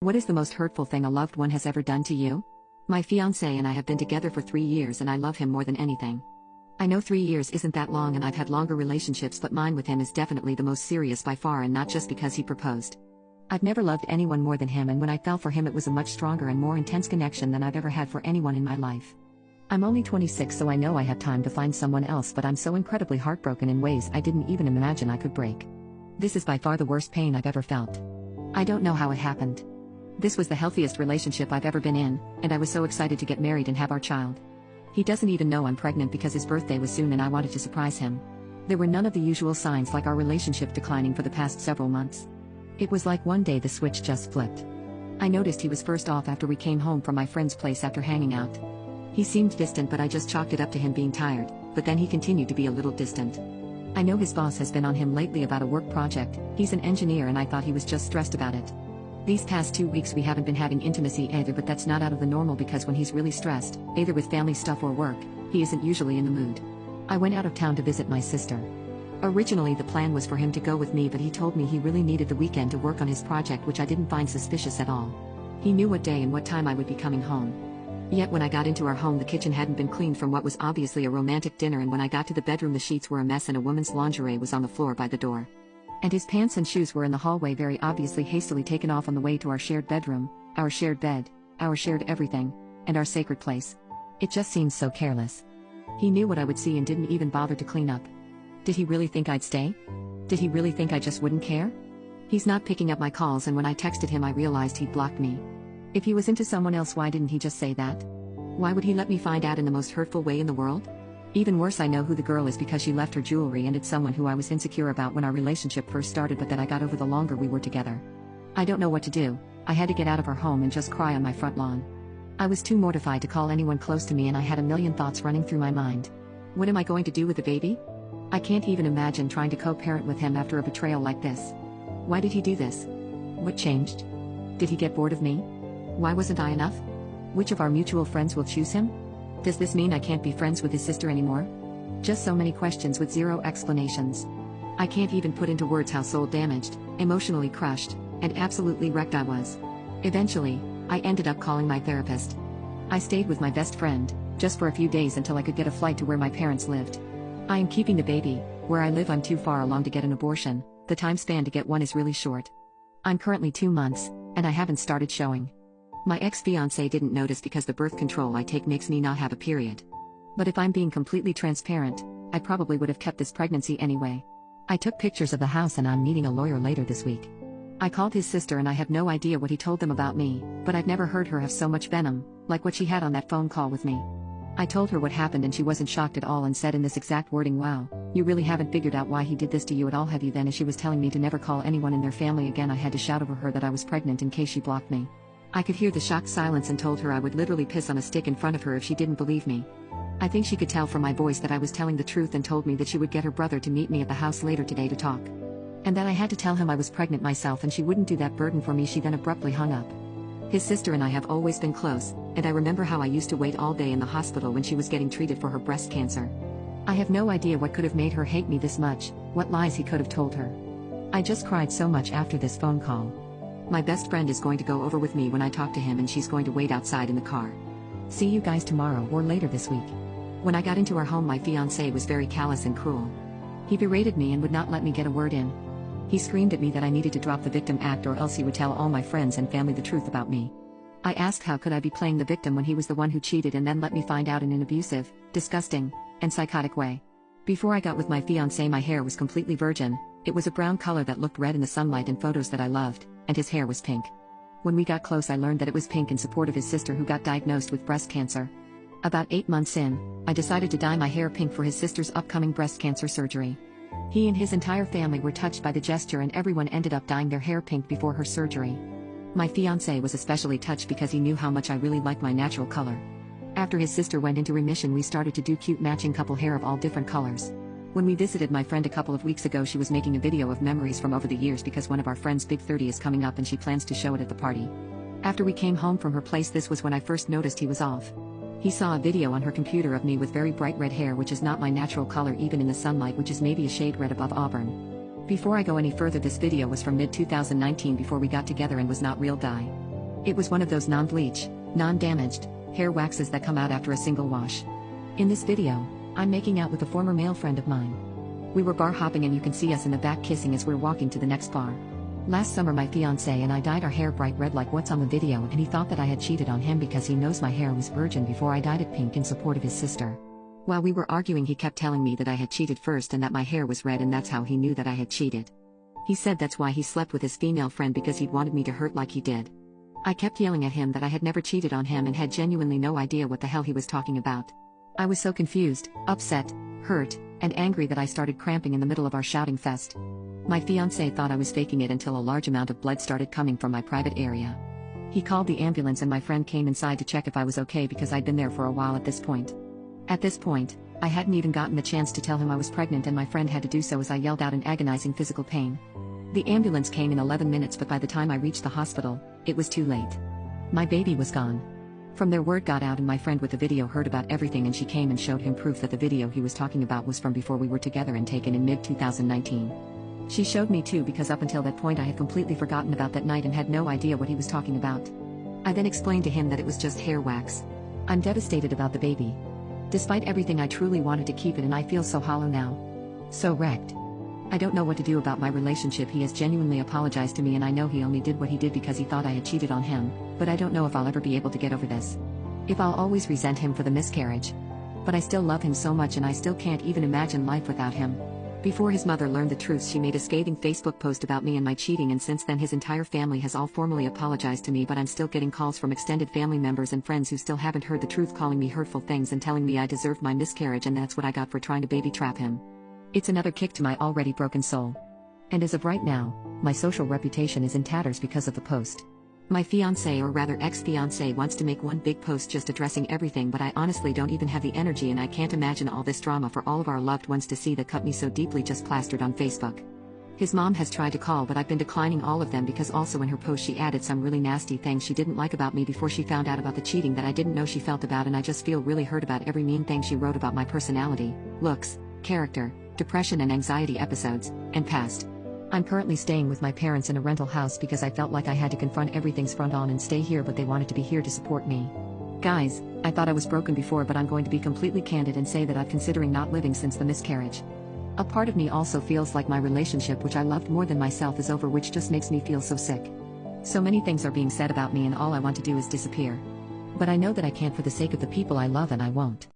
What is the most hurtful thing a loved one has ever done to you? My fiancé and I have been together for 3 years and I love him more than anything. I know 3 years isn't that long and I've had longer relationships, but mine with him is definitely the most serious by far, and not just because he proposed. I've never loved anyone more than him, and when I fell for him it was a much stronger and more intense connection than I've ever had for anyone in my life. I'm only 26, so I know I have time to find someone else, but I'm so incredibly heartbroken in ways I didn't even imagine I could break. This is by far the worst pain I've ever felt. I don't know how it happened. This was the healthiest relationship I've ever been in, and I was so excited to get married and have our child. He doesn't even know I'm pregnant because his birthday was soon and I wanted to surprise him. There were none of the usual signs like our relationship declining for the past several months. It was like one day the switch just flipped. I noticed he was first off after we came home from my friend's place after hanging out. He seemed distant, but I just chalked it up to him being tired, but then he continued to be a little distant. I know his boss has been on him lately about a work project. He's an engineer and I thought he was just stressed about it. These past 2 weeks we haven't been having intimacy either, but that's not out of the normal because when he's really stressed, either with family stuff or work, he isn't usually in the mood. I went out of town to visit my sister. Originally the plan was for him to go with me, but he told me he really needed the weekend to work on his project, which I didn't find suspicious at all. He knew what day and what time I would be coming home. Yet when I got into our home the kitchen hadn't been cleaned from what was obviously a romantic dinner, and when I got to the bedroom the sheets were a mess and a woman's lingerie was on the floor by the door. And his pants and shoes were in the hallway, very obviously hastily taken off on the way to our shared bedroom, our shared bed, our shared everything, and our sacred place. It just seemed so careless. He knew what I would see and didn't even bother to clean up. Did he really think I'd stay? Did he really think I just wouldn't care? He's not picking up my calls, and when I texted him I realized he'd blocked me. If he was into someone else, why didn't he just say that? Why would he let me find out in the most hurtful way in the world? Even worse, I know who the girl is because she left her jewelry, and it's someone who I was insecure about when our relationship first started, but that I got over the longer we were together. I don't know what to do. I had to get out of our home and just cry on my front lawn. I was too mortified to call anyone close to me, and I had a million thoughts running through my mind. What am I going to do with the baby? I can't even imagine trying to co-parent with him after a betrayal like this. Why did he do this? What changed? Did he get bored of me? Why wasn't I enough? Which of our mutual friends will choose him? Does this mean I can't be friends with his sister anymore? Just so many questions with zero explanations. I can't even put into words how soul-damaged, emotionally crushed, and absolutely wrecked I was. Eventually, I ended up calling my therapist. I stayed with my best friend, just for a few days until I could get a flight to where my parents lived. I am keeping the baby. Where I live I'm too far along to get an abortion. The time span to get one is really short. I'm currently 2 months, and I haven't started showing. My ex-fiancé didn't notice because the birth control I take makes me not have a period. But if I'm being completely transparent, I probably would have kept this pregnancy anyway. I took pictures of the house and I'm meeting a lawyer later this week. I called his sister and I have no idea what he told them about me, but I've never heard her have so much venom, like what she had on that phone call with me. I told her what happened and she wasn't shocked at all and said in this exact wording, "Wow, you really haven't figured out why he did this to you at all, have you?" Then as she was telling me to never call anyone in their family again, I had to shout over her that I was pregnant in case she blocked me. I could hear the shocked silence and told her I would literally piss on a stick in front of her if she didn't believe me. I think she could tell from my voice that I was telling the truth and told me that she would get her brother to meet me at the house later today to talk. And that I had to tell him I was pregnant myself and she wouldn't do that burden for me. She then abruptly hung up. His sister and I have always been close, and I remember how I used to wait all day in the hospital when she was getting treated for her breast cancer. I have no idea what could have made her hate me this much, what lies he could have told her. I just cried so much after this phone call. My best friend is going to go over with me when I talk to him, and she's going to wait outside in the car. See you guys tomorrow or later this week. When I got into our home my fiancé was very callous and cruel. He berated me and would not let me get a word in. He screamed at me that I needed to drop the victim act or else he would tell all my friends and family the truth about me. I asked how could I be playing the victim when he was the one who cheated and then let me find out in an abusive, disgusting, and psychotic way. Before I got with my fiancé my hair was completely virgin. It was a brown color that looked red in the sunlight in photos that I loved, and his hair was pink. When we got close I learned that it was pink in support of his sister who got diagnosed with breast cancer. About 8 months in, I decided to dye my hair pink for his sister's upcoming breast cancer surgery. He and his entire family were touched by the gesture and everyone ended up dyeing their hair pink before her surgery. My fiancé was especially touched because he knew how much I really liked my natural color. After his sister went into remission we started to do cute matching couple hair of all different colors. When we visited my friend a couple of weeks ago she was making a video of memories from over the years because one of our friends' big 30 is coming up and she plans to show it at the party. After we came home from her place this was when I first noticed he was off. He saw a video on her computer of me with very bright red hair, which is not my natural color even in the sunlight, which is maybe a shade red above auburn. Before I go any further, this video was from mid-2019 before we got together and was not real dye. It was one of those non-bleach, non-damaged hair waxes that come out after a single wash. In this video, I'm making out with a former male friend of mine. We were bar hopping and you can see us in the back kissing as we're walking to the next bar. Last summer my fiancé and I dyed our hair bright red like what's on the video, and he thought that I had cheated on him because he knows my hair was virgin before I dyed it pink in support of his sister. While we were arguing he kept telling me that I had cheated first and that my hair was red, and that's how he knew that I had cheated. He said that's why he slept with his female friend, because he'd wanted me to hurt like he did. I kept yelling at him that I had never cheated on him and had genuinely no idea what the hell he was talking about. I was so confused, upset, hurt, and angry that I started cramping in the middle of our shouting fest. My fiancé thought I was faking it until a large amount of blood started coming from my private area. He called the ambulance and my friend came inside to check if I was okay because I'd been there for a while at this point. At this point, I hadn't even gotten the chance to tell him I was pregnant, and my friend had to do so as I yelled out in agonizing physical pain. The ambulance came in 11 minutes, but by the time I reached the hospital, it was too late. My baby was gone. From there word got out and my friend with the video heard about everything, and she came and showed him proof that the video he was talking about was from before we were together and taken in mid-2019. She showed me too, because up until that point I had completely forgotten about that night and had no idea what he was talking about. I then explained to him that it was just hair wax. I'm devastated about the baby. Despite everything I truly wanted to keep it, and I feel so hollow now. So wrecked. I don't know what to do about my relationship. He has genuinely apologized to me and I know he only did what he did because he thought I had cheated on him, but I don't know if I'll ever be able to get over this. If I'll always resent him for the miscarriage. But I still love him so much and I still can't even imagine life without him. Before his mother learned the truth, she made a scathing Facebook post about me and my cheating, and since then his entire family has all formally apologized to me, but I'm still getting calls from extended family members and friends who still haven't heard the truth, calling me hurtful things and telling me I deserved my miscarriage and that's what I got for trying to baby trap him. It's another kick to my already broken soul. And as of right now, my social reputation is in tatters because of the post. My fiancé, or rather ex-fiancé, wants to make one big post just addressing everything, but I honestly don't even have the energy, and I can't imagine all this drama for all of our loved ones to see that cut me so deeply just plastered on Facebook. His mom has tried to call, but I've been declining all of them because also in her post she added some really nasty things she didn't like about me before she found out about the cheating that I didn't know she felt about, and I just feel really hurt about every mean thing she wrote about my personality, looks, character, depression and anxiety episodes, and past. I'm currently staying with my parents in a rental house because I felt like I had to confront everything's front on and stay here, but they wanted to be here to support me. Guys, I thought I was broken before, but I'm going to be completely candid and say that I'm considering not living since the miscarriage. A part of me also feels like my relationship, which I loved more than myself, is over, which just makes me feel so sick. So many things are being said about me and all I want to do is disappear. But I know that I can't for the sake of the people I love, and I won't.